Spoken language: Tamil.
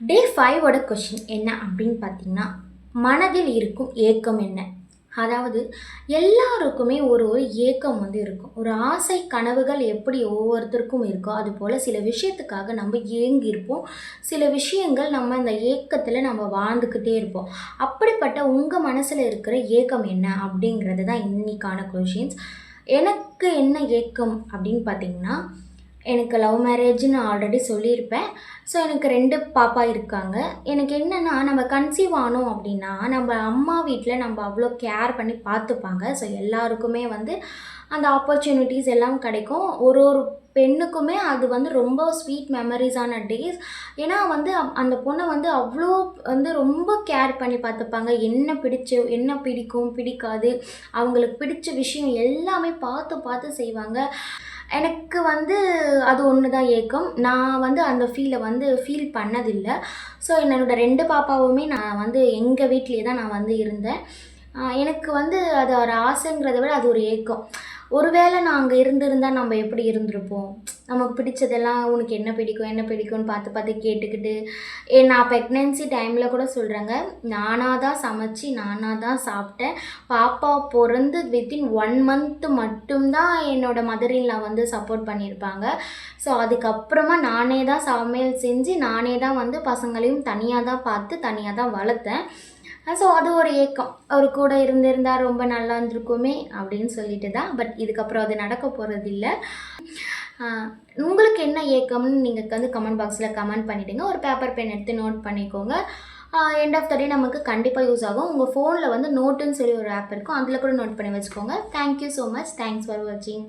டே 5ஓட கொஷின் என்ன அப்படின்னு பார்த்தீங்கன்னா, மனதில் இருக்கும் ஏக்கம் என்ன? அதாவது எல்லாருக்குமே ஒரு ஒரு ஏக்கம் இருக்கும். ஒரு ஆசை கனவுகள் எப்படி ஒவ்வொருத்தருக்கும் இருக்கோ, அதுபோல் சில விஷயத்துக்காக நம்ம ஏங்கியிருப்போம். சில விஷயங்கள் நம்ம அந்த ஏக்கத்தில நம்ம வாழ்ந்துக்கிட்டே இருப்போம். அப்படிப்பட்ட உங்கள் மனசில் இருக்கிற ஏக்கம் என்ன? அப்படிங்கிறது தான் இன்னைக்கான கொஷின்ஸ். எனக்கு என்ன ஏக்கம் அப்படின்னு பார்த்தீங்கன்னா, எனக்கு லவ் மேரேஜ்ன்னு ஆல்ரெடி சொல்லியிருப்பேன். ஸோ எனக்கு 2 பாப்பா இருக்காங்க. எனக்கு என்னென்னா, நம்ம கன்சீவ் ஆனோம் அப்படின்னா, நம்ம அம்மா வீட்ல நம்ம அவ்வளோ கேர் பண்ணி பார்த்துப்பாங்க. ஸோ எல்லாருக்குமே அந்த ஆப்பர்ச்சுனிட்டிஸ் எல்லாம் கிடைக்கும். ஒரு ஒரு பெண்ணுக்குமே அது ரொம்ப ஸ்வீட் மெமரீஸான டேஸ். ஏன்னா அந்த பொண்ணை அவ்வளோ ரொம்ப கேர் பண்ணி பார்த்துப்பாங்க. என்ன பிடிக்கும், பிடிக்காது, அவங்களுக்கு பிடிச்ச விஷயம் எல்லாமே பார்த்து பார்த்து செய்வாங்க. எனக்கு அது ஒன்று தான் ஏக்கம். நான் அந்த ஃபீல் பண்ணதில்ல. ஸோ என்னோட 2 பாப்பாவுமே நான் எங்கள் வீட்லயே தான் நான் இருந்தேன். எனக்கு அது ஒரு ஆசைங்கிறத விட அது ஒரு ஏக்கம். ஒருவேளை நான் அங்கே இருந்திருந்தா நம்ம எப்படி இருந்திருப்போம்? நமக்கு பிடிச்சதெல்லாம் உனக்கு என்ன பிடிக்கும், என்ன பிடிக்கும்னு பார்த்து பார்த்து கேட்டுக்கிட்டு, நான் ப்ரெக்னன்சி டைமில் கூட சொல்கிறேங்க, நானாக தான் சமைச்சு, நானாக தான் சாப்பிட்டேன். பாப்பா பொறந்து வித்தின் 1 மந்த் மட்டும்தான் என்னோடய மதர் இன் லா சப்போர்ட் பண்ணியிருப்பாங்க. ஸோ அதுக்கப்புறமா நானே தான் சமையல் செஞ்சு, நானே தான் பசங்களையும் தனியாக தான் பார்த்து, தனியாக தான் வளர்த்தேன். ஸோ அது ஒரு ஏக்கம். அவர் கூட இருந்திருந்தா ரொம்ப நல்லா இருந்திருக்குமே அப்படின்னு சொல்லிட்டு தான். பட் இதுக்கப்புறம் அது நடக்க போகிறதில்ல. உங்களுக்கு என்ன ஏக்கம்னு நீங்கள் கமெண்ட் பாக்ஸில் கமெண்ட் பண்ணிவிடுங்க. ஒரு பேப்பர் பென் எடுத்து நோட் பண்ணிக்கோங்க. எண்ட் ஆஃப் த டே நமக்கு கண்டிப்பாக யூஸ் ஆகும். உங்கள் ஃபோனில் நோட்டுன்னு சொல்லி ஒரு ஆப் இருக்கும். அதில் கூட நோட் பண்ணி வச்சுக்கோங்க. Thank you so much. Thanks for வாட்சிங்.